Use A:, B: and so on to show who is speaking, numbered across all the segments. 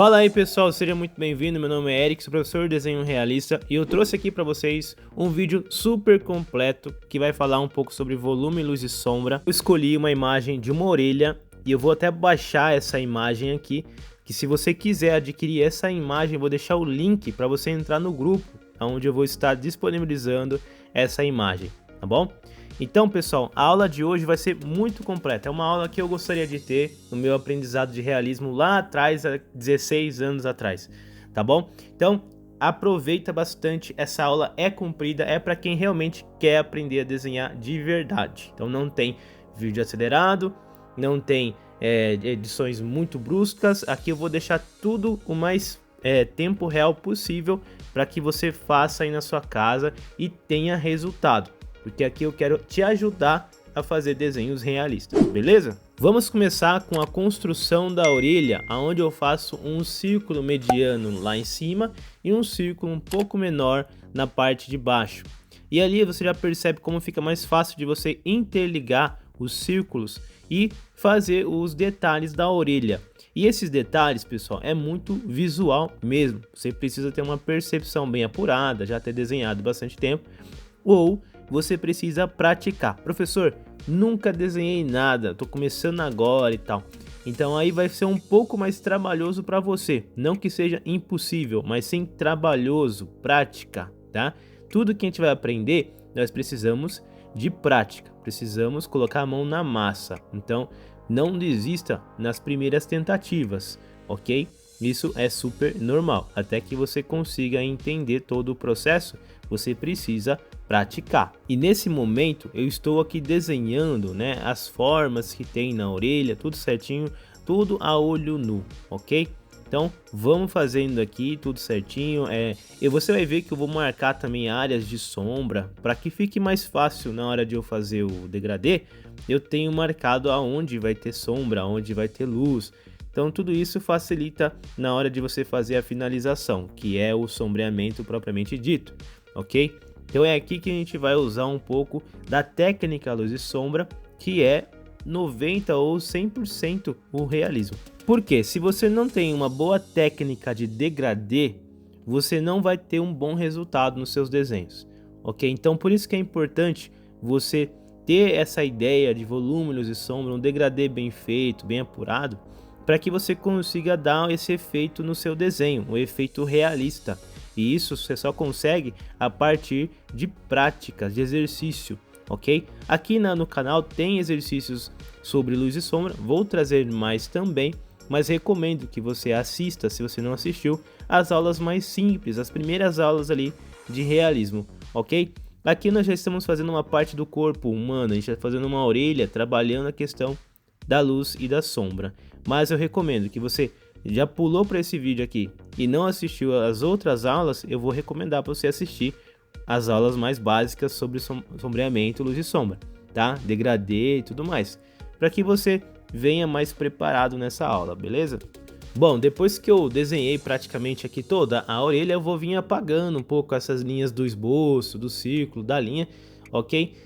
A: Fala aí pessoal, seja muito bem-vindo, meu nome é Eric, sou professor de desenho realista e eu trouxe aqui para vocês um vídeo super completo que vai falar um pouco sobre volume, luz e sombra. Eu escolhi uma imagem de uma orelha e eu vou até baixar essa imagem aqui, que se você quiser adquirir essa imagem eu vou deixar o link para você entrar no grupo, onde eu vou estar disponibilizando essa imagem, tá bom? Então pessoal, a aula de hoje vai ser muito completa, é uma aula que eu gostaria de ter no meu aprendizado de realismo lá atrás, há 16 anos atrás, tá bom? Então aproveita bastante, essa aula é comprida, é para quem realmente quer aprender a desenhar de verdade. Então não tem vídeo acelerado, não tem edições muito bruscas, aqui eu vou deixar tudo o mais tempo real possível para que você faça aí na sua casa e tenha resultado. Porque aqui eu quero te ajudar a fazer desenhos realistas, beleza? Vamos começar com a construção da orelha, onde eu faço um círculo mediano lá em cima e um círculo um pouco menor na parte de baixo. E ali você já percebe como fica mais fácil de você interligar os círculos e fazer os detalhes da orelha. E esses detalhes, pessoal, é muito visual mesmo. Você precisa ter uma percepção bem apurada, já ter desenhado bastante tempo, ou você precisa praticar. Professor, nunca desenhei nada, tô começando agora e tal. Então aí vai ser um pouco mais trabalhoso para você. Não que seja impossível, mas sim trabalhoso, prática, tá? Tudo que a gente vai aprender, nós precisamos de prática. Precisamos colocar a mão na massa. Então não desista nas primeiras tentativas, ok? Isso é super normal. Até que você consiga entender todo o processo, você precisa praticar. E nesse momento eu estou aqui desenhando, né, as formas que tem na orelha, tudo certinho, tudo a olho nu, ok? Então vamos fazendo aqui tudo certinho. E você vai ver que eu vou marcar também áreas de sombra para que fique mais fácil na hora de eu fazer o degradê. Eu tenho marcado aonde vai ter sombra, aonde vai ter luz. Então tudo isso facilita na hora de você fazer a finalização, que é o sombreamento propriamente dito, ok? Então é aqui que a gente vai usar um pouco da técnica luz e sombra, que é 90 ou 100% o realismo. Porque se você não tem uma boa técnica de degradê, você não vai ter um bom resultado nos seus desenhos, ok? Então por isso que é importante você ter essa ideia de volume, luz e sombra, um degradê bem feito, bem apurado, para que você consiga dar esse efeito no seu desenho, o efeito realista. E isso você só consegue a partir de práticas, de exercício, ok? Aqui no canal tem exercícios sobre luz e sombra, vou trazer mais também, mas recomendo que você assista, se você não assistiu, as aulas mais simples, as primeiras aulas ali de realismo, ok? Aqui nós já estamos fazendo uma parte do corpo humano, a gente está fazendo uma orelha, trabalhando a questão da luz e da sombra. Mas eu recomendo que você já pulou para esse vídeo aqui e não assistiu as outras aulas, eu vou recomendar para você assistir as aulas mais básicas sobre sombreamento, luz e sombra, tá? Degradê e tudo mais, para que você venha mais preparado nessa aula, beleza? Bom, depois que eu desenhei praticamente aqui toda a orelha, eu vou vir apagando um pouco essas linhas do esboço, do círculo, da linha, ok?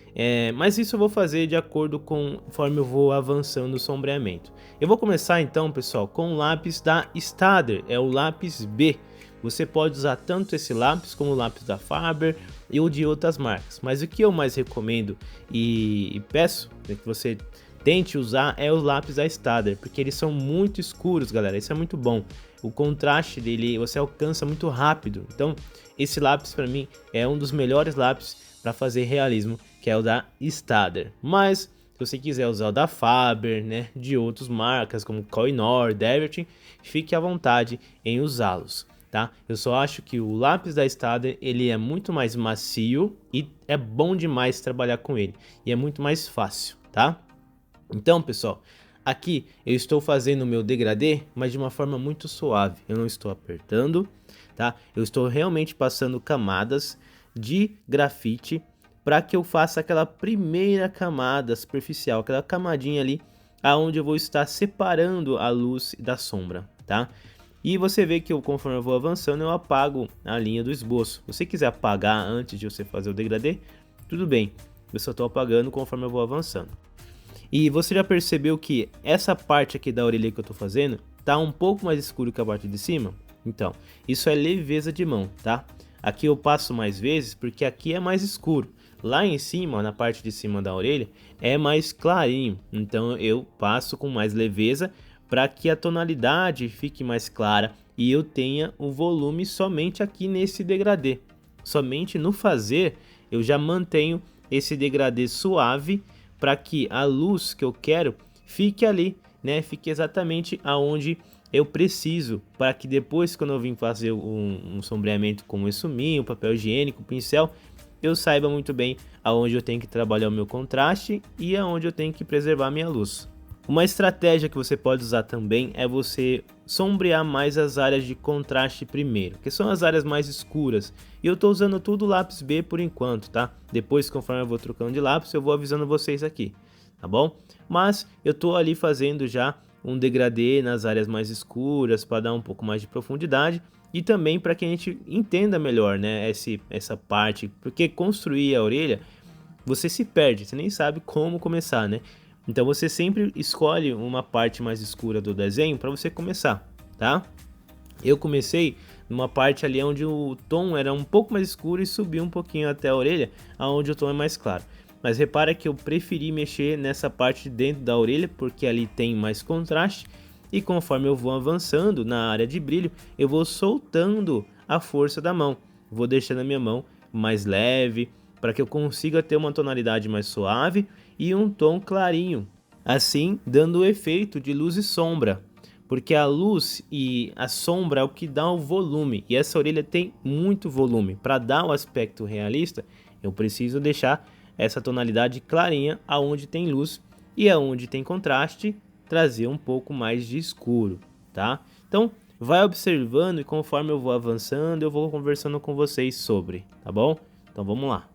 A: Mas isso eu vou fazer de acordo com conforme eu vou avançando no sombreamento. Eu vou começar então, pessoal, com o lápis da Staedtler, é o lápis B. Você pode usar tanto esse lápis como o lápis da Faber e o de outras marcas. Mas o que eu mais recomendo e peço que você tente usar é os lápis da Staedtler, porque eles são muito escuros, galera. Isso é muito bom. O contraste dele você alcança muito rápido. Então, esse lápis para mim é um dos melhores lápis para fazer realismo, que é o da Staedtler. Mas se você quiser usar o da Faber, né, de outras marcas como Koh-i-Noor, Deverton, fique à vontade em usá-los, tá? Eu só acho que o lápis da Staedtler ele é muito mais macio e é bom demais trabalhar com ele e é muito mais fácil, tá? Então, pessoal, aqui eu estou fazendo o meu degradê, mas de uma forma muito suave. Eu não estou apertando, tá? Eu estou realmente passando camadas de grafite para que eu faça aquela primeira camada superficial, aquela camadinha ali, aonde eu vou estar separando a luz da sombra, tá? E você vê que conforme eu vou avançando, eu apago a linha do esboço. Se você quiser apagar antes de você fazer o degradê, tudo bem. Eu só estou apagando conforme eu vou avançando. E você já percebeu que essa parte aqui da orelha que eu estou fazendo tá um pouco mais escuro que a parte de cima? Então, isso é leveza de mão, tá? Aqui eu passo mais vezes porque aqui é mais escuro. Lá em cima, na parte de cima da orelha, é mais clarinho. Então eu passo com mais leveza para que a tonalidade fique mais clara e eu tenha o volume somente aqui nesse degradê. Somente no fazer eu já mantenho esse degradê suave para que a luz que eu quero fique ali, né? Fique exatamente aonde eu preciso, para que depois, quando eu vim fazer um sombreamento com o essuminho, papel higiênico, pincel, eu saiba muito bem aonde eu tenho que trabalhar o meu contraste e aonde eu tenho que preservar a minha luz. Uma estratégia que você pode usar também é você sombrear mais as áreas de contraste primeiro, que são as áreas mais escuras. E eu estou usando tudo lápis B por enquanto, tá? Depois, conforme eu vou trocando de lápis, eu vou avisando vocês aqui, tá bom? Mas eu estou ali fazendo já um degradê nas áreas mais escuras para dar um pouco mais de profundidade e também para que a gente entenda melhor, né, essa parte, porque construir a orelha você se perde, você nem sabe como começar, né? Então você sempre escolhe uma parte mais escura do desenho para você começar, tá? Eu comecei numa parte ali onde o tom era um pouco mais escuro e subi um pouquinho até a orelha, aonde o tom é mais claro. Mas repara que eu preferi mexer nessa parte dentro da orelha, porque ali tem mais contraste. E conforme eu vou avançando na área de brilho, eu vou soltando a força da mão. Vou deixando a minha mão mais leve, para que eu consiga ter uma tonalidade mais suave e um tom clarinho. Assim, dando o efeito de luz e sombra. Porque a luz e a sombra é o que dá o volume. E essa orelha tem muito volume. Para dar o aspecto realista, eu preciso deixar essa tonalidade clarinha aonde tem luz e aonde tem contraste, trazer um pouco mais de escuro, tá? Então, vai observando e conforme eu vou avançando, eu vou conversando com vocês sobre, tá bom? Então, vamos lá.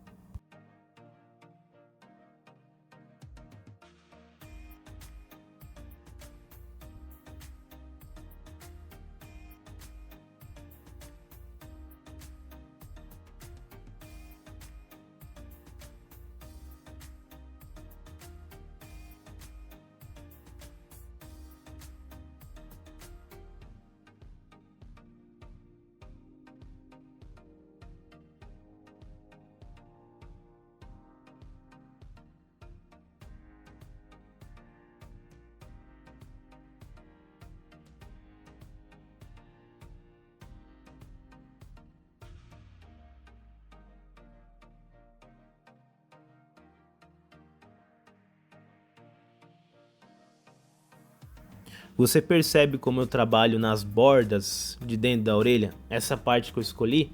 A: Você percebe como eu trabalho nas bordas de dentro da orelha? Essa parte que eu escolhi,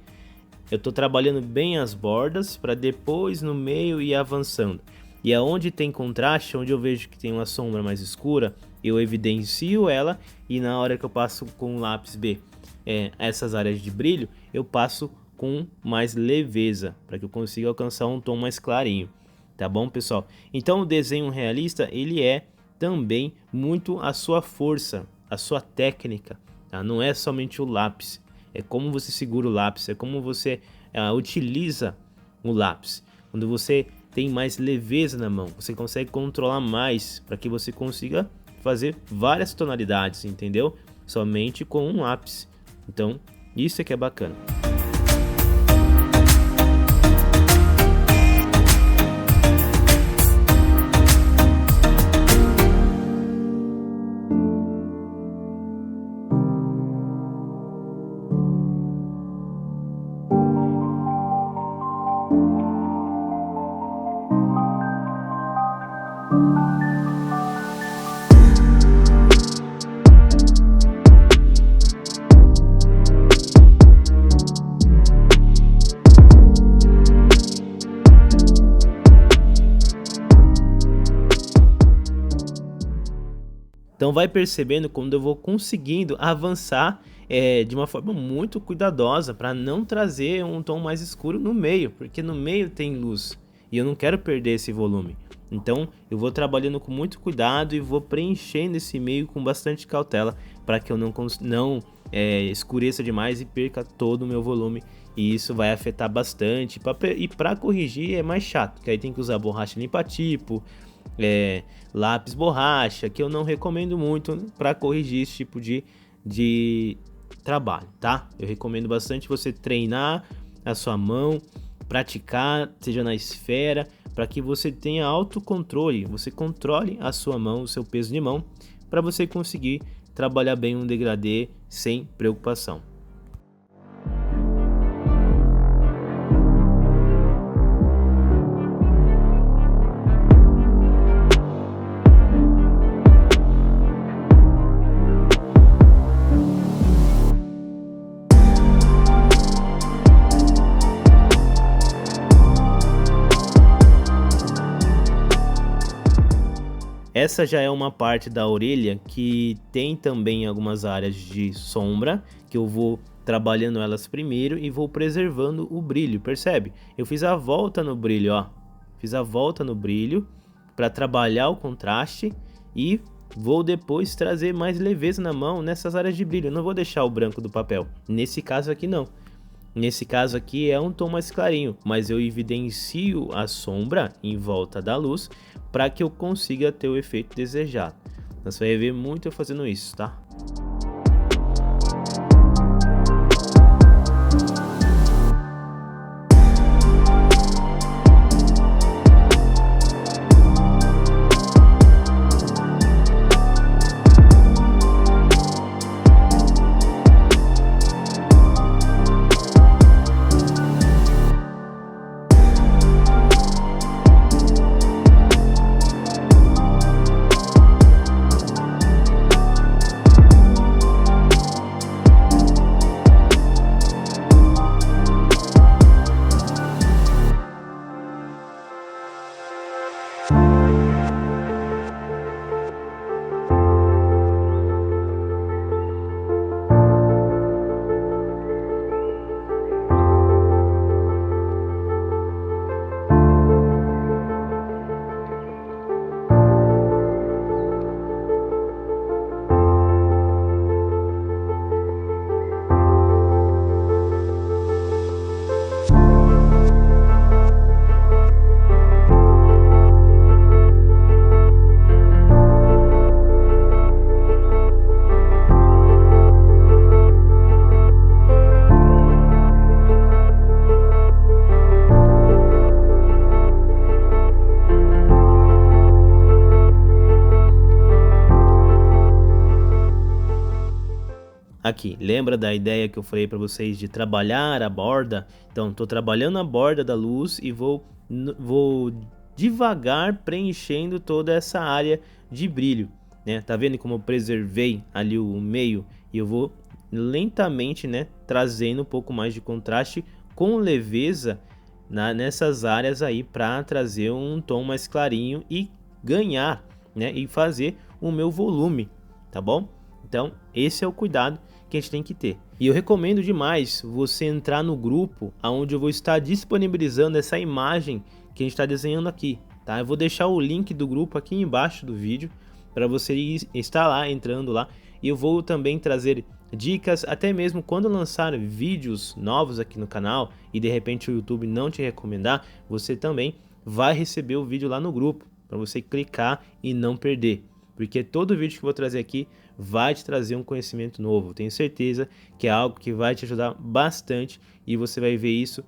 A: eu estou trabalhando bem as bordas para depois no meio ir avançando. E aonde tem contraste, onde eu vejo que tem uma sombra mais escura, eu evidencio ela e na hora que eu passo com o lápis B essas áreas de brilho, eu passo com mais leveza, para que eu consiga alcançar um tom mais clarinho. Tá bom, pessoal? Então o desenho realista, ele é também muito a sua força, a sua técnica, tá? Não é somente o lápis, é como você segura o lápis, é como você utiliza o lápis. Quando você tem mais leveza na mão, você consegue controlar mais para que você consiga fazer várias tonalidades, entendeu? Somente com um lápis. Então, isso é que é bacana. Então vai percebendo quando eu vou conseguindo avançar de uma forma muito cuidadosa para não trazer um tom mais escuro no meio, porque no meio tem luz e eu não quero perder esse volume. Então eu vou trabalhando com muito cuidado e vou preenchendo esse meio com bastante cautela para que eu não escureça demais e perca todo o meu volume. E isso vai afetar bastante. E para corrigir é mais chato, porque aí tem que usar borracha limpa-tipo, lápis borracha, que eu não recomendo muito para corrigir esse tipo de trabalho, tá? Eu recomendo bastante você treinar a sua mão, praticar, seja na esfera, para que você tenha autocontrole, você controle a sua mão, o seu peso de mão, para você conseguir trabalhar bem um degradê sem preocupação. Essa já é uma parte da orelha que tem também algumas áreas de sombra, que eu vou trabalhando elas primeiro e vou preservando o brilho, percebe? Eu fiz a volta no brilho, ó. Fiz a volta no brilho para trabalhar o contraste e vou depois trazer mais leveza na mão nessas áreas de brilho. Eu não vou deixar o branco do papel, nesse caso aqui não. Nesse caso aqui é um tom mais clarinho, mas eu evidencio a sombra em volta da luz para que eu consiga ter o efeito desejado. Então você vai ver muito eu fazendo isso, tá? Aqui, lembra da ideia que eu falei para vocês de trabalhar a borda? Então, estou trabalhando a borda da luz e vou devagar preenchendo toda essa área de brilho, né? Tá vendo como eu preservei ali o meio e eu vou lentamente, né, trazendo um pouco mais de contraste com leveza nessas áreas aí para trazer um tom mais clarinho e ganhar, né, e fazer o meu volume, tá bom? Então, esse é o cuidado que a gente tem que ter. E eu recomendo demais você entrar no grupo onde eu vou estar disponibilizando essa imagem que a gente está desenhando aqui, tá? Eu vou deixar o link do grupo aqui embaixo do vídeo para você estar lá, entrando lá. E eu vou também trazer dicas, até mesmo quando lançar vídeos novos aqui no canal e de repente o YouTube não te recomendar, você também vai receber o vídeo lá no grupo para você clicar e não perder. Porque todo vídeo que eu vou trazer aqui vai te trazer um conhecimento novo. Tenho certeza que é algo que vai te ajudar bastante e você vai ver isso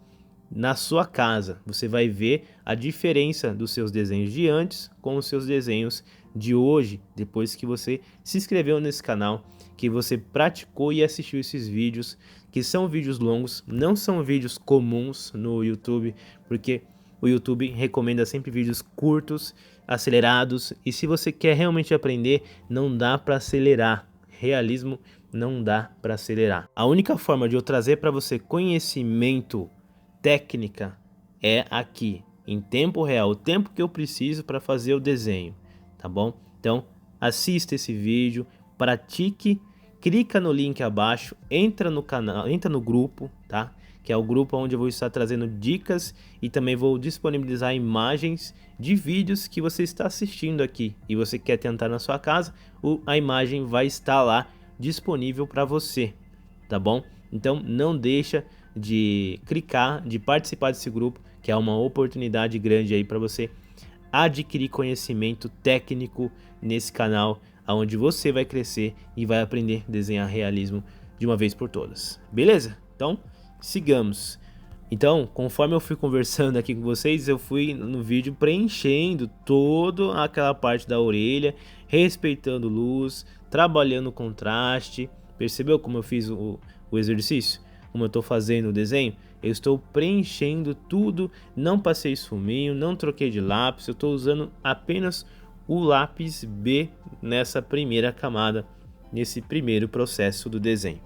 A: na sua casa. Você vai ver a diferença dos seus desenhos de antes com os seus desenhos de hoje, depois que você se inscreveu nesse canal, que você praticou e assistiu esses vídeos, que são vídeos longos, não são vídeos comuns no YouTube, porque o YouTube recomenda sempre vídeos curtos, acelerados, e se você quer realmente aprender, não dá para acelerar. Realismo não dá para acelerar. A única forma de eu trazer para você conhecimento, técnica, é aqui, em tempo real, o tempo que eu preciso para fazer o desenho, tá bom? Então, assista esse vídeo, pratique, clica no link abaixo, entra no canal, entra no grupo, tá? Que é o grupo onde eu vou estar trazendo dicas e também vou disponibilizar imagens de vídeos que você está assistindo aqui e você quer tentar na sua casa, a imagem vai estar lá disponível para você, tá bom? Então não deixa de clicar, de participar desse grupo, que é uma oportunidade grande aí para você adquirir conhecimento técnico nesse canal, onde você vai crescer e vai aprender a desenhar realismo de uma vez por todas, beleza? Então, sigamos. Então, conforme eu fui conversando aqui com vocês, eu fui no vídeo preenchendo toda aquela parte da orelha, respeitando luz, trabalhando contraste. Percebeu como eu fiz o exercício? Como eu estou fazendo o desenho? Eu estou preenchendo tudo, não passei esfuminho, não troquei de lápis, eu estou usando apenas o lápis B nessa primeira camada, nesse primeiro processo do desenho.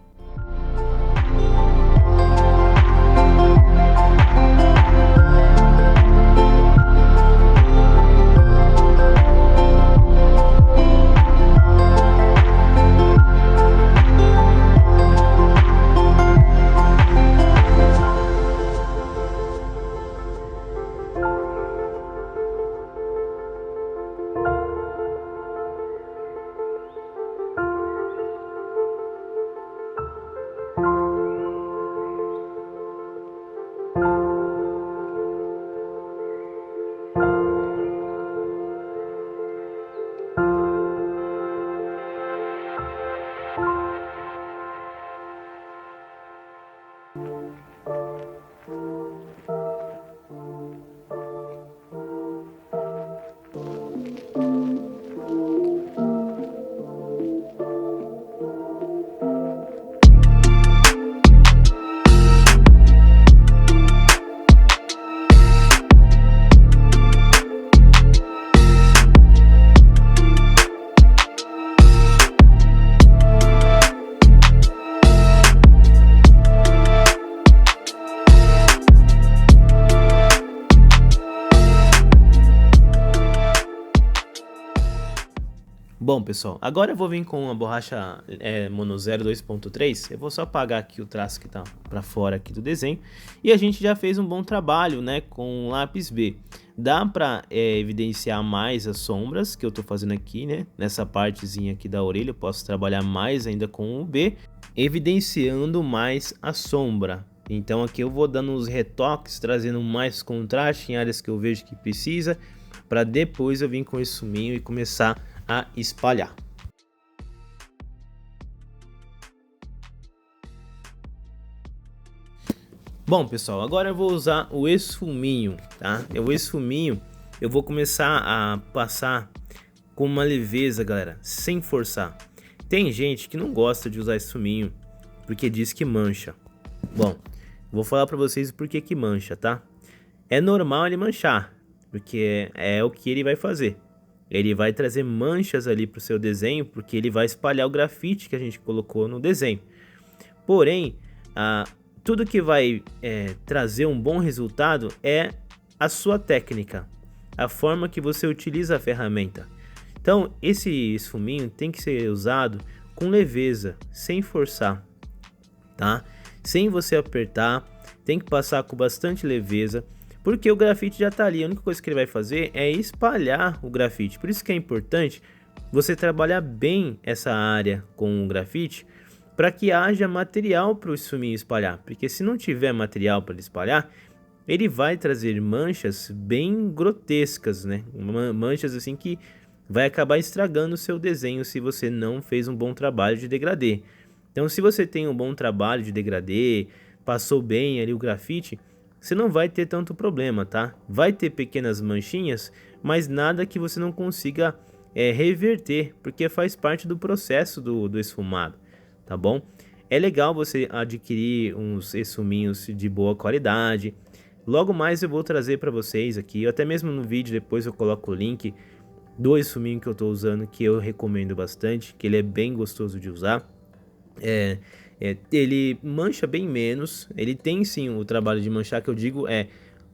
A: Bom, pessoal, agora eu vou vir com a borracha Mono 0 2.3. Eu vou só apagar aqui o traço que tá para fora aqui do desenho. E a gente já fez um bom trabalho, né, com o lápis B. Dá para evidenciar mais as sombras que eu tô fazendo aqui, né, nessa partezinha aqui da orelha. Eu posso trabalhar mais ainda com o B, evidenciando mais a sombra. Então aqui eu vou dando uns retoques, trazendo mais contraste em áreas que eu vejo que precisa, para depois eu vir com esse suminho e começar a espalhar. Bom, pessoal, agora eu vou usar o esfuminho, tá? O esfuminho eu vou começar a passar com uma leveza, galera, sem forçar. Tem gente que não gosta de usar esfuminho porque diz que mancha. Bom, vou falar para vocês por que mancha, tá? É normal ele manchar, porque é o que ele vai fazer. Ele vai trazer manchas ali para o seu desenho, porque ele vai espalhar o grafite que a gente colocou no desenho. Porém, tudo que vai trazer um bom resultado é a sua técnica, a forma que você utiliza a ferramenta. Então, esse esfuminho tem que ser usado com leveza, sem forçar, tá? Sem você apertar, tem que passar com bastante leveza, porque o grafite já está ali. A única coisa que ele vai fazer é espalhar o grafite. Por isso que é importante você trabalhar bem essa área com o grafite, para que haja material para o esfuminho espalhar. Porque se não tiver material para espalhar, ele vai trazer manchas bem grotescas, né? Manchas assim que vai acabar estragando o seu desenho se você não fez um bom trabalho de degradê. Então, se você tem um bom trabalho de degradê, passou bem ali o grafite, você não vai ter tanto problema, tá? Vai ter pequenas manchinhas, mas nada que você não consiga reverter, porque faz parte do processo do esfumado, tá bom? É legal você adquirir uns esfuminhos de boa qualidade. Logo mais eu vou trazer para vocês aqui, até mesmo no vídeo depois eu coloco o link do esfuminho que eu estou usando, que eu recomendo bastante, que ele é bem gostoso de usar. Ele mancha bem menos, ele tem sim o trabalho de manchar, que eu digo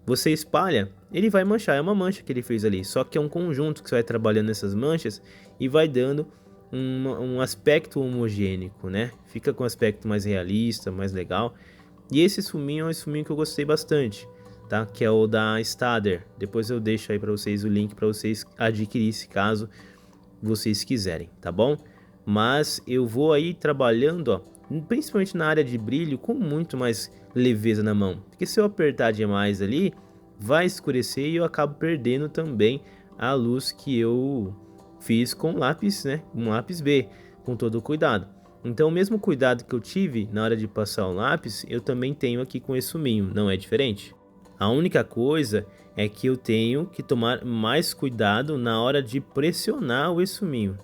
A: você espalha, ele vai manchar, é uma mancha que ele fez ali, só que é um conjunto que você vai trabalhando essas manchas e vai dando um aspecto homogêneo, né? Fica com um aspecto mais realista, mais legal. E esse esfuminho é um esfuminho que eu gostei bastante, tá? Que é o da Stader. Depois eu deixo aí para vocês o link para vocês adquirir, se caso vocês quiserem, tá bom? Mas eu vou aí trabalhando, ó, principalmente na área de brilho, com muito mais leveza na mão. Porque se eu apertar demais ali, vai escurecer e eu acabo perdendo também a luz que eu fiz com lápis, né, um lápis B, com todo o cuidado. Então o mesmo cuidado que eu tive na hora de passar o lápis, eu também tenho aqui com esse suminho, não é diferente. A única coisa é que eu tenho que tomar mais cuidado na hora de pressionar o essuminho,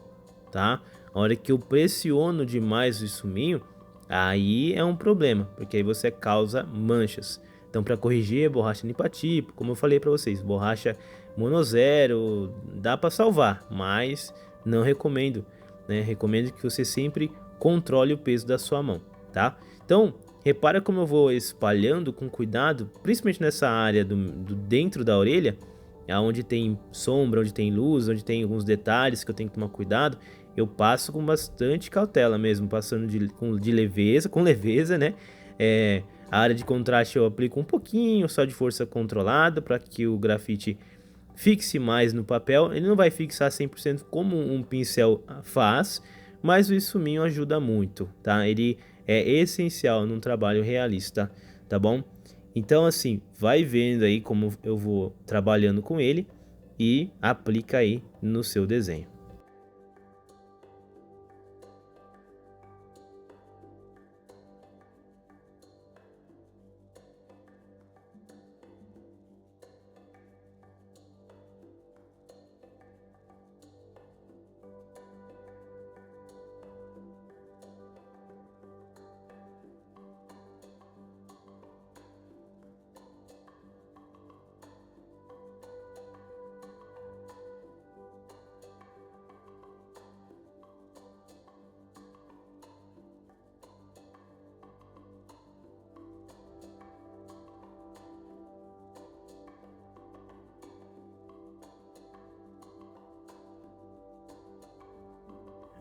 A: tá? A hora que eu pressiono demais o essuminho, aí é um problema, porque aí você causa manchas. Então, para corrigir, borracha limpa-tipo, como eu falei para vocês, borracha monozero, dá para salvar, mas não recomendo, né? Recomendo que você sempre controle o peso da sua mão, tá? Então, repara como eu vou espalhando com cuidado, principalmente nessa área do dentro da orelha, onde tem sombra, onde tem luz, onde tem alguns detalhes que eu tenho que tomar cuidado. Eu passo com bastante cautela mesmo, passando de leveza, com leveza, né? A área de contraste eu aplico um pouquinho, só de força controlada, para que o grafite fixe mais no papel. Ele não vai fixar 100% como um pincel faz, mas o esfuminho ajuda muito, tá? Ele é essencial num trabalho realista, tá bom? Então assim, vai vendo aí como eu vou trabalhando com ele e aplica aí no seu desenho.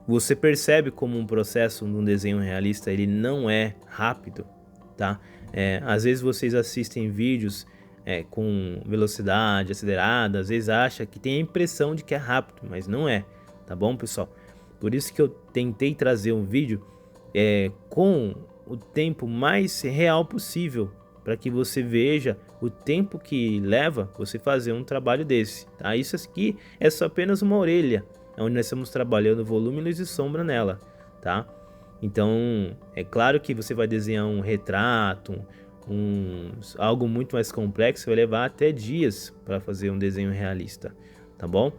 A: Você percebe como um processo num desenho realista ele não é rápido, tá? Às vezes vocês assistem vídeos com velocidade acelerada, às vezes acha que tem a impressão de que é rápido, mas não é, tá bom, pessoal? Por isso que eu tentei trazer um vídeo com o tempo mais real possível, para que você veja o tempo que leva você fazer um trabalho desse, tá? Isso aqui é só apenas uma orelha, onde nós estamos trabalhando volume, luz e sombra nela, tá? Então, é claro que você vai desenhar um retrato, algo muito mais complexo, vai levar até dias para fazer um desenho realista, tá bom?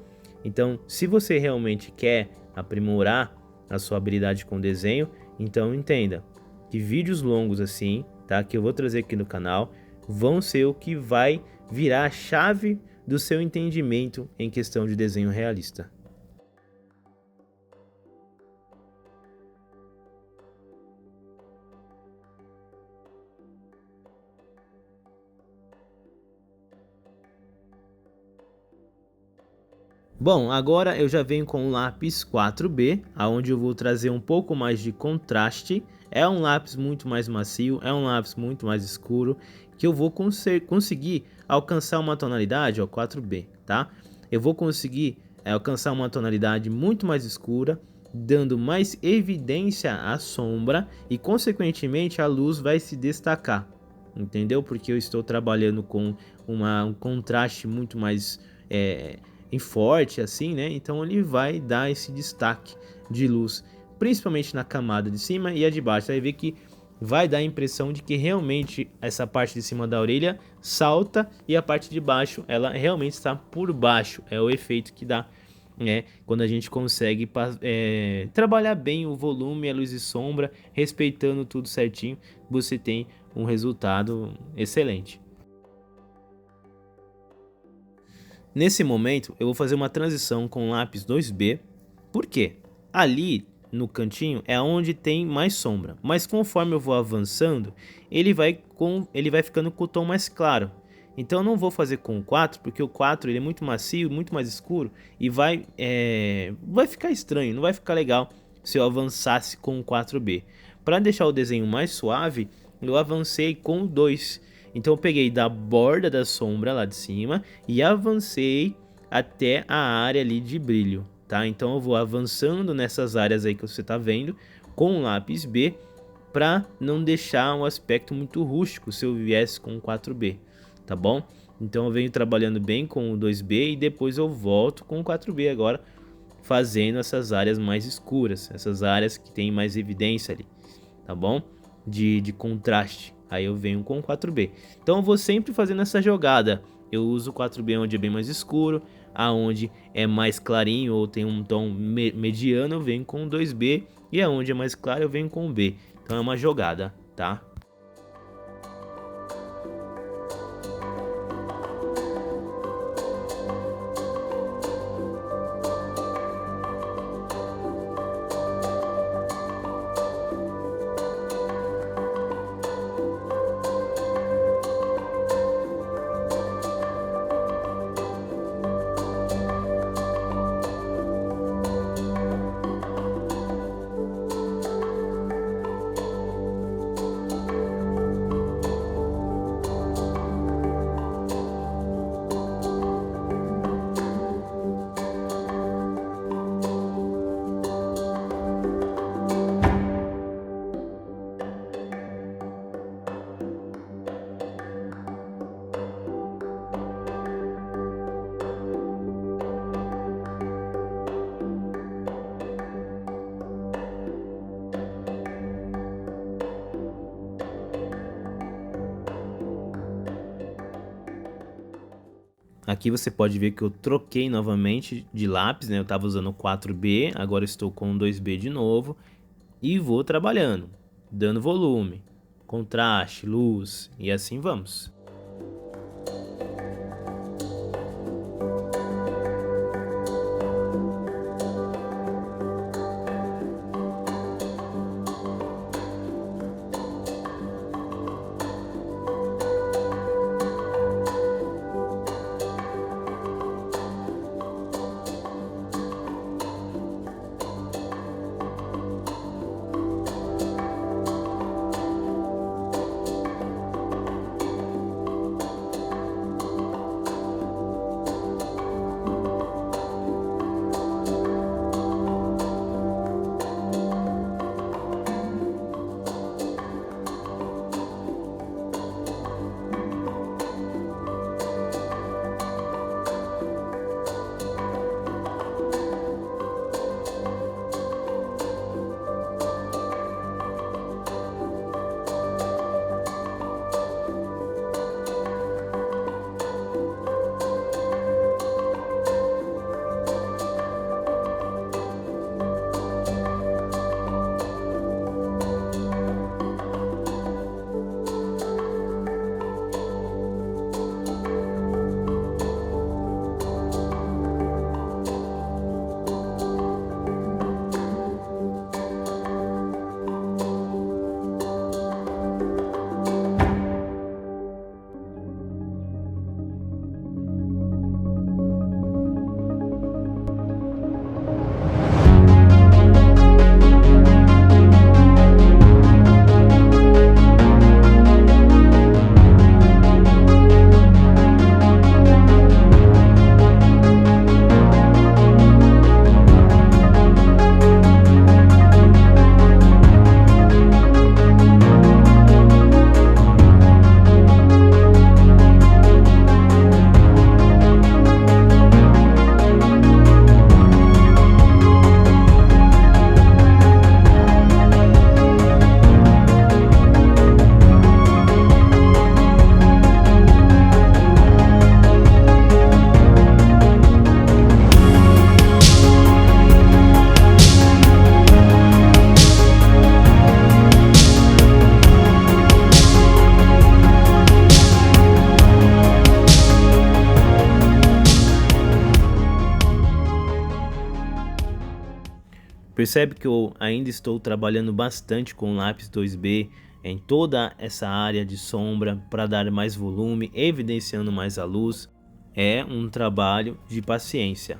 A: Então, se você realmente quer aprimorar a sua habilidade com desenho, então entenda que vídeos longos assim, tá, que eu vou trazer aqui no canal, vão ser o que vai virar a chave do seu entendimento em questão de desenho realista. Bom, agora eu já venho com o lápis 4B, aonde eu vou trazer um pouco mais de contraste. É um lápis muito mais macio, é um lápis muito mais escuro, que eu vou conseguir alcançar uma tonalidade, ó, 4B, tá? Eu vou conseguir alcançar uma tonalidade muito mais escura, dando mais evidência à sombra e, consequentemente, a luz vai se destacar, entendeu? Porque eu estou trabalhando com um contraste muito mais forte assim, né? Então ele vai dar esse destaque de luz, principalmente na camada de cima e a de baixo. Você vai ver que vai dar a impressão de que realmente essa parte de cima da orelha salta e a parte de baixo ela realmente está por baixo. É o efeito que dá, né, quando a gente consegue trabalhar bem o volume, a luz e sombra, respeitando tudo certinho, você tem um resultado excelente. Nesse momento, eu vou fazer uma transição com o lápis 2B, por quê? Ali no cantinho é onde tem mais sombra, mas conforme eu vou avançando, ele vai ficando com o tom mais claro. Então eu não vou fazer com o 4, porque o 4 ele é muito macio, muito mais escuro, e vai ficar estranho, não vai ficar legal se eu avançasse com o 4B. Para deixar o desenho mais suave, eu avancei com o 2. Então eu peguei da borda da sombra lá de cima e avancei até a área ali de brilho, tá? Então eu vou avançando nessas áreas aí que você tá vendo com o lápis B, para não deixar um aspecto muito rústico se eu viesse com o 4B, tá bom? Então eu venho trabalhando bem com o 2B e depois eu volto com o 4B agora, fazendo essas áreas mais escuras, essas áreas que tem mais evidência ali, tá bom? De contraste. Aí eu venho com o 4B. Então eu vou sempre fazendo essa jogada. Eu uso o 4B onde é bem mais escuro, aonde é mais clarinho ou tem um tom mediano eu venho com o 2B, e aonde é mais claro eu venho com o B. Então é uma jogada, tá? Aqui você pode ver que eu troquei novamente de lápis, né? Eu estava usando o 4B, agora estou com o 2B de novo. E vou trabalhando, dando volume, contraste, luz e assim vamos. Percebe que eu ainda estou trabalhando bastante com o lápis 2B em toda essa área de sombra para dar mais volume, evidenciando mais a luz. É um trabalho de paciência.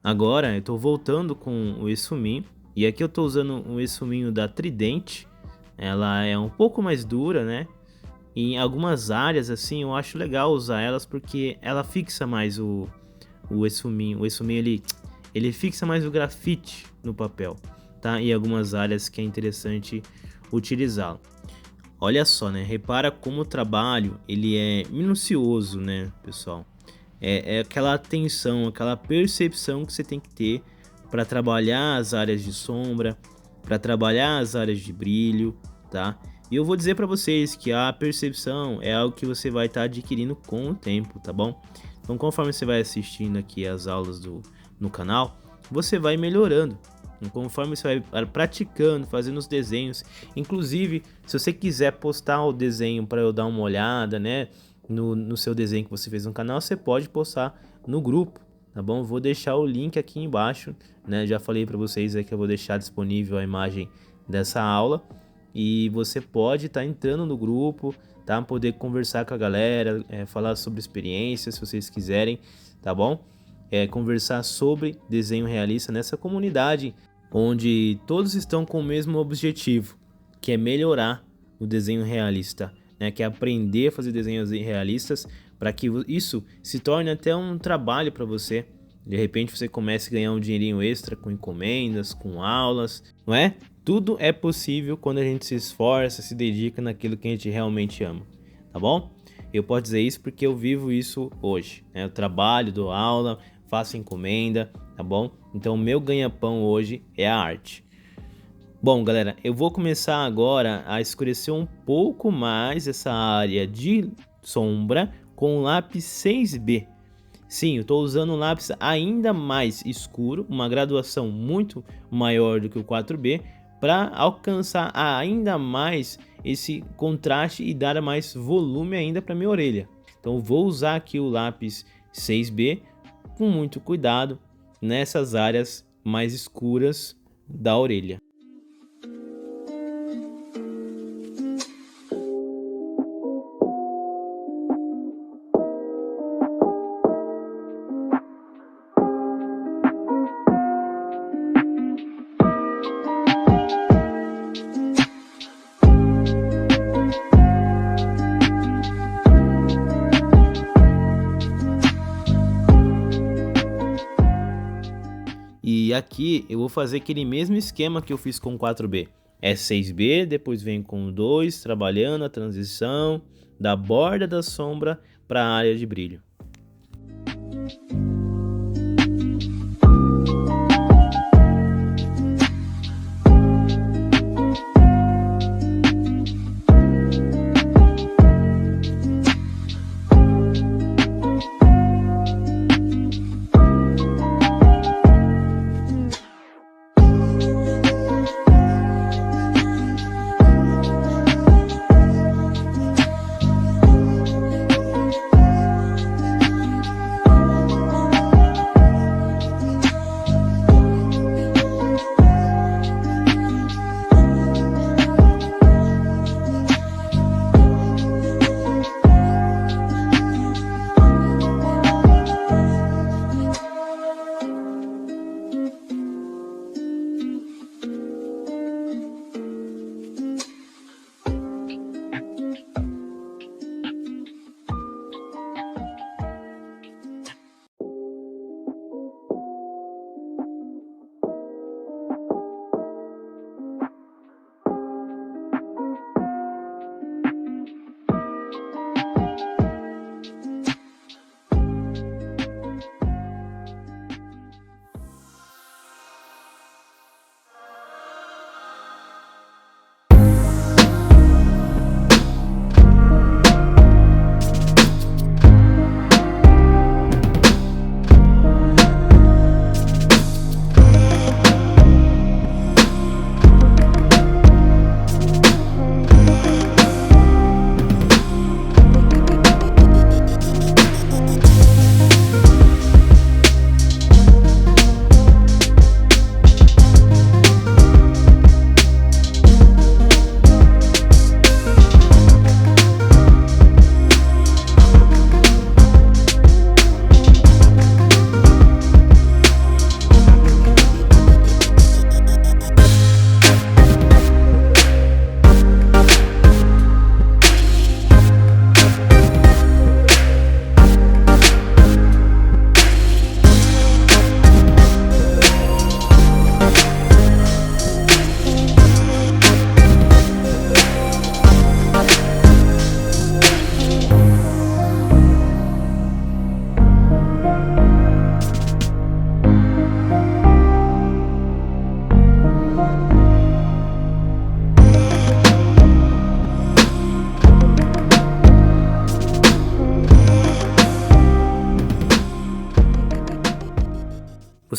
A: Agora eu tô voltando com o Essumin, e aqui eu tô usando um essuminho da Trident. Ela é um pouco mais dura, né? E em algumas áreas assim eu acho legal usar elas porque ela fixa mais o essuminho. O essuminho ele fixa mais o grafite no papel, tá? E algumas áreas que é interessante utilizá-lo. Olha só, né? Repara como o trabalho ele é minucioso, né, pessoal? É aquela atenção, aquela percepção que você tem que ter para trabalhar as áreas de sombra, para trabalhar as áreas de brilho, tá? E eu vou dizer para vocês que a percepção é algo que você vai estar adquirindo com o tempo, tá bom? Então, conforme você vai assistindo aqui as aulas no canal, você vai melhorando. Conforme você vai praticando, fazendo os desenhos, inclusive se você quiser postar o desenho para eu dar uma olhada, né, no seu desenho que você fez no canal, você pode postar no grupo, tá bom? Vou deixar o link aqui embaixo, né? Já falei para vocês aí que eu vou deixar disponível a imagem dessa aula e você pode estar entrando no grupo, tá? Poder conversar com a galera, falar sobre experiências, se vocês quiserem, tá bom? Conversar sobre desenho realista nessa comunidade onde todos estão com o mesmo objetivo, que é melhorar o desenho realista, né? Que é aprender a fazer desenhos realistas para que isso se torne até um trabalho para você. De repente você comece a ganhar um dinheirinho extra com encomendas, com aulas, não é? Tudo é possível quando a gente se esforça, se dedica naquilo que a gente realmente ama, tá bom? Eu posso dizer isso porque eu vivo isso hoje, né? Eu trabalho, dou aula, faço encomenda, tá bom? Então o meu ganha-pão hoje é a arte. Bom, galera, eu vou começar agora a escurecer um pouco mais essa área de sombra com o lápis 6B. Sim, eu estou usando um lápis ainda mais escuro, uma graduação muito maior do que o 4B, para alcançar ainda mais esse contraste e dar mais volume ainda para minha orelha. Então vou usar aqui o lápis 6B com muito cuidado nessas áreas mais escuras da orelha. E aqui eu vou fazer aquele mesmo esquema que eu fiz com o 4B. É 6B, depois vem com o 2, trabalhando a transição da borda da sombra para a área de brilho.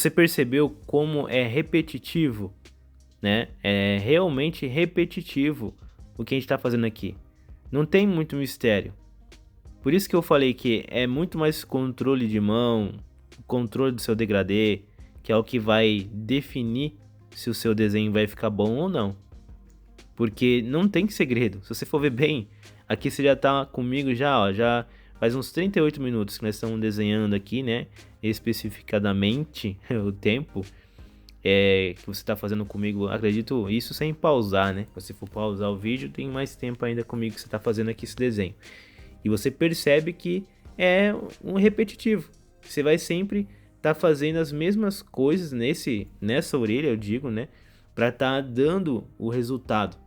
A: Você percebeu como é repetitivo, né? É realmente repetitivo o que a gente está fazendo aqui. Não tem muito mistério. Por isso que eu falei que é muito mais controle de mão, o controle do seu degradê, que é o que vai definir se o seu desenho vai ficar bom ou não. Porque não tem segredo. Se você for ver bem, aqui você já tá comigo já, ó, já faz uns 38 minutos que nós estamos desenhando aqui, né? Especificadamente o tempo que você está fazendo comigo, acredito isso sem pausar, né? Se você for pausar o vídeo, tem mais tempo ainda comigo que você está fazendo aqui esse desenho. E você percebe que é um repetitivo. Você vai sempre estar fazendo as mesmas coisas nessa orelha, eu digo, né? Para estar dando o resultado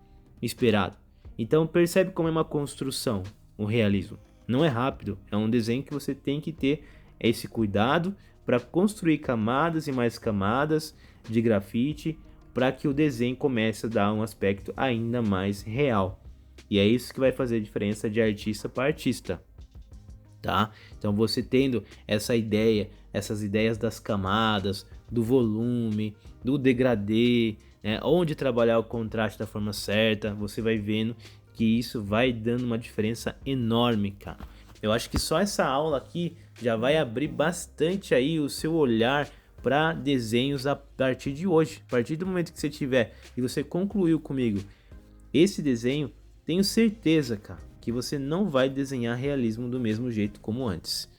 A: esperado. Então percebe como é uma construção, um realismo. Não é rápido, é um desenho que você tem que ter esse cuidado para construir camadas e mais camadas de grafite para que o desenho comece a dar um aspecto ainda mais real. E é isso que vai fazer a diferença de artista para artista, tá? Então você tendo essa ideia, essas ideias das camadas, do volume, do degradê, né? Onde trabalhar o contraste da forma certa, você vai vendo que isso vai dando uma diferença enorme, cara. Eu acho que só essa aula aqui já vai abrir bastante aí o seu olhar para desenhos a partir de hoje. A partir do momento que você tiver e você concluiu comigo esse desenho, tenho certeza, cara, que você não vai desenhar realismo do mesmo jeito como antes.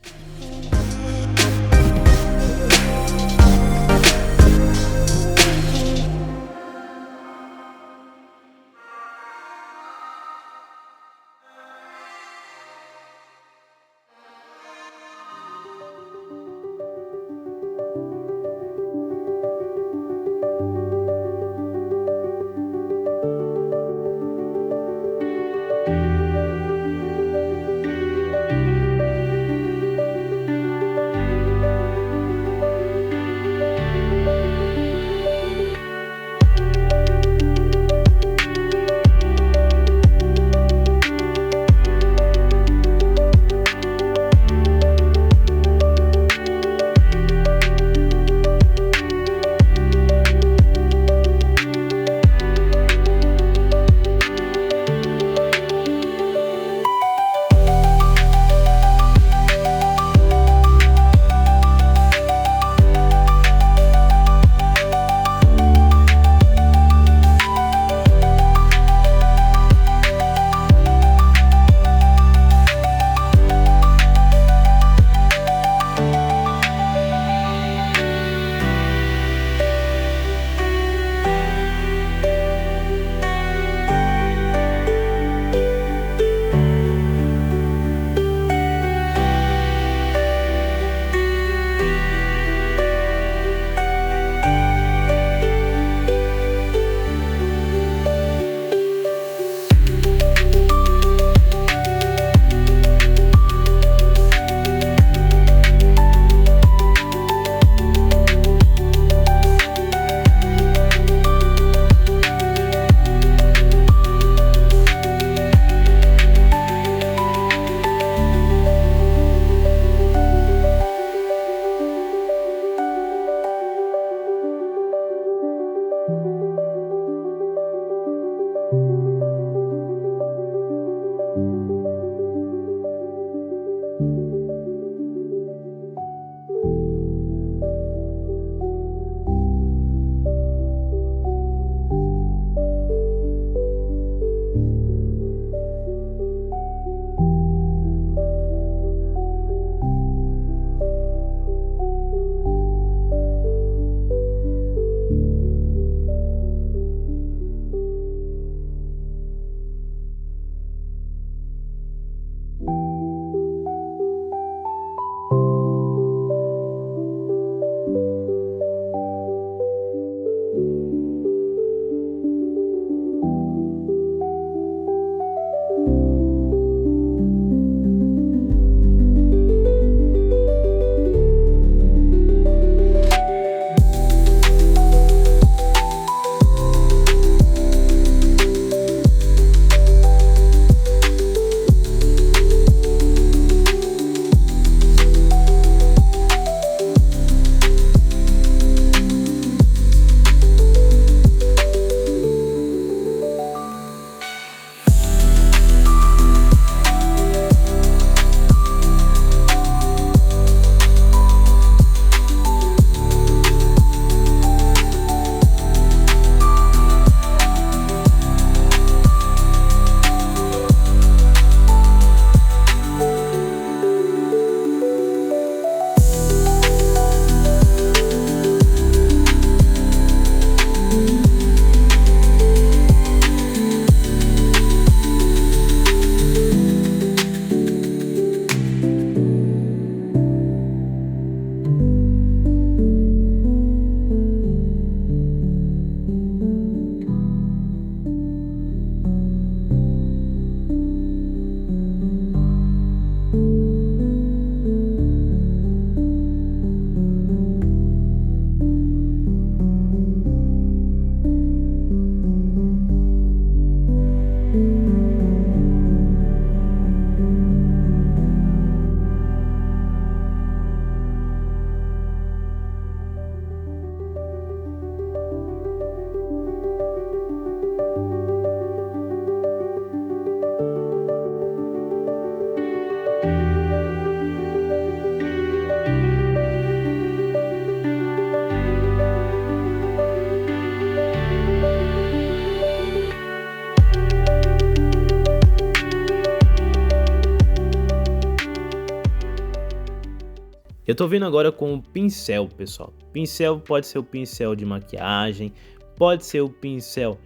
A: Eu tô vindo agora com o pincel, pessoal. Pincel pode ser o pincel de maquiagem, pode ser o pincel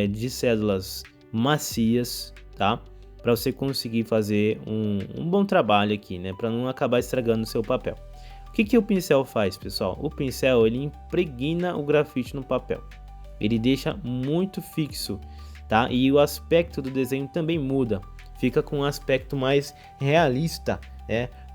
A: de células macias, tá? Para você conseguir fazer um bom trabalho aqui, né? Para não acabar estragando o seu papel. O que o pincel faz, pessoal? O pincel, ele impregna o grafite no papel. Ele deixa muito fixo, tá? E o aspecto do desenho também muda. Fica com um aspecto mais realista,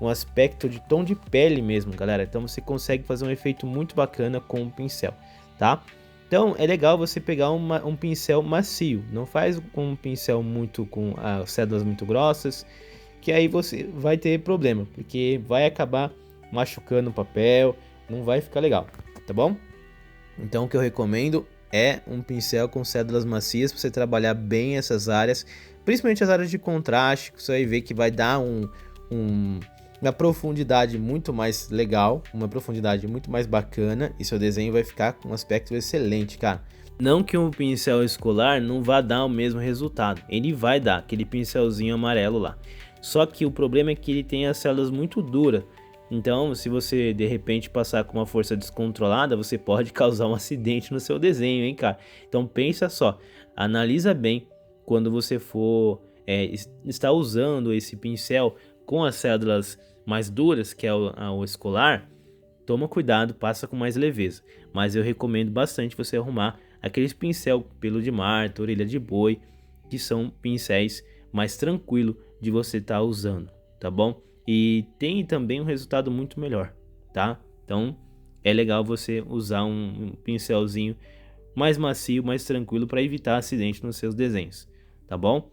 A: um aspecto de tom de pele mesmo, galera. Então você consegue fazer um efeito muito bacana com o pincel, tá? Então é legal você pegar um pincel macio, não faz com um pincel com as cédulas muito grossas, que aí você vai ter problema, porque vai acabar machucando o papel, não vai ficar legal, tá bom? Então o que eu recomendo é um pincel com cédulas macias para você trabalhar bem essas áreas, principalmente as áreas de contraste, que você vai ver que vai dar uma profundidade muito mais legal, uma profundidade muito mais bacana, e seu desenho vai ficar com um aspecto excelente, cara. Não que um pincel escolar não vá dar o mesmo resultado, ele vai dar aquele pincelzinho amarelo lá, só que o problema é que ele tem as células muito duras. Então, se você de repente passar com uma força descontrolada, você pode causar um acidente no seu desenho, hein, cara? Então pensa só, analisa bem quando você for estar usando esse pincel com as cédulas mais duras, que é o escolar. Toma cuidado, passa com mais leveza. Mas eu recomendo bastante você arrumar aqueles pincel pelo de Marta, orelha de boi, que são pincéis mais tranquilo de você estar usando, tá bom? E tem também um resultado muito melhor, tá? Então é legal você usar um pincelzinho mais macio, mais tranquilo, para evitar acidente nos seus desenhos, tá bom?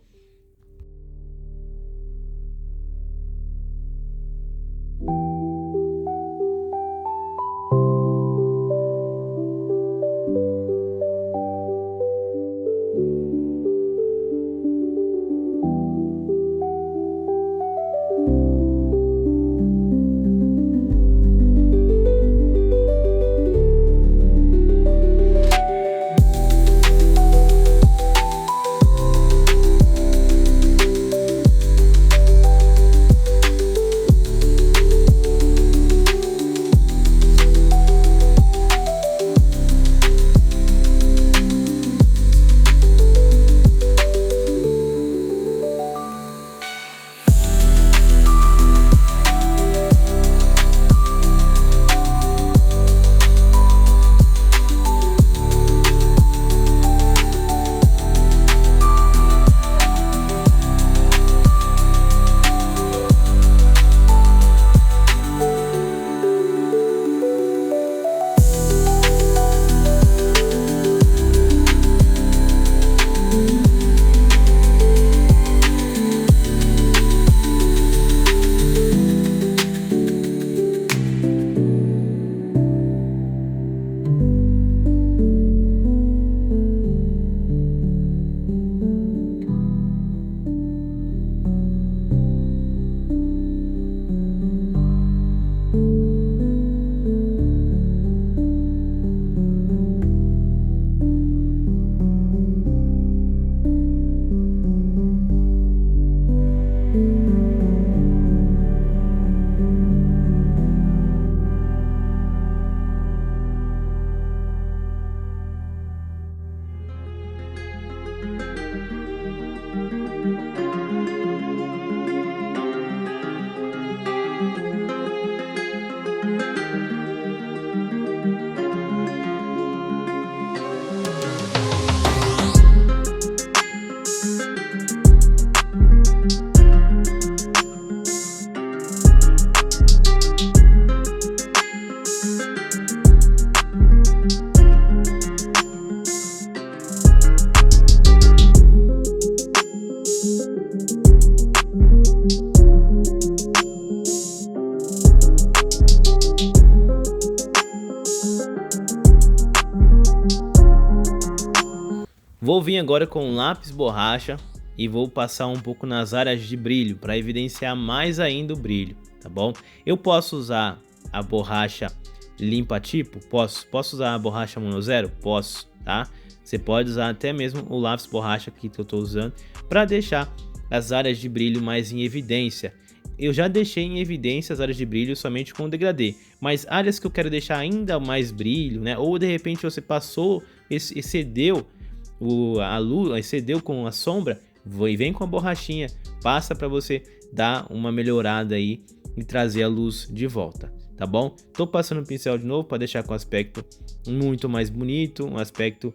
A: Vou vir agora com um lápis borracha e vou passar um pouco nas áreas de brilho para evidenciar mais ainda o brilho, tá bom? Eu posso usar a borracha limpa tipo? Posso usar a borracha mono zero? Posso, tá? Você pode usar até mesmo o lápis borracha aqui que eu estou usando para deixar as áreas de brilho mais em evidência. eu já deixei em evidência as áreas de brilho somente com o degradê, mas áreas que eu quero deixar ainda mais brilho, né? Ou de repente você passou, excedeu a luz, excedeu com a sombra, vem com a borrachinha, passa para você dar uma melhorada aí e trazer a luz de volta, tá bom? Tô passando o pincel de novo para deixar com um aspecto muito mais bonito, um aspecto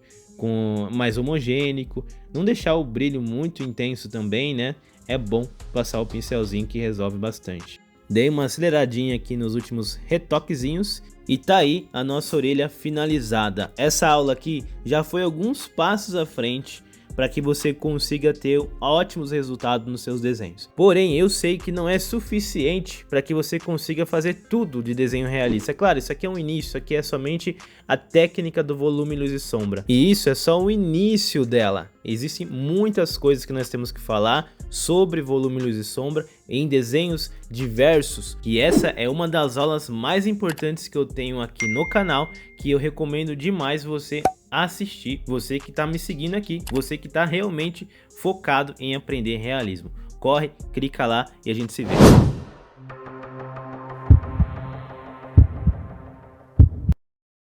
A: mais homogêneo, não deixar o brilho muito intenso também, né? É bom passar o pincelzinho que resolve bastante. Dei uma aceleradinha aqui nos últimos retoquezinhos e tá aí a nossa orelha finalizada. Essa aula aqui já foi alguns passos à frente para que você consiga ter ótimos resultados nos seus desenhos. Porém, eu sei que não é suficiente para que você consiga fazer tudo de desenho realista. É claro, isso aqui é um início, isso aqui é somente a técnica do volume, luz e sombra. E isso é só o início dela. Existem muitas coisas que nós temos que falar sobre volume, luz e sombra em desenhos diversos. E essa é uma das aulas mais importantes que eu tenho aqui no canal, que eu recomendo demais você assistir, você que está me seguindo aqui, você que está realmente focado em aprender realismo. Corre, clica lá e a gente se vê.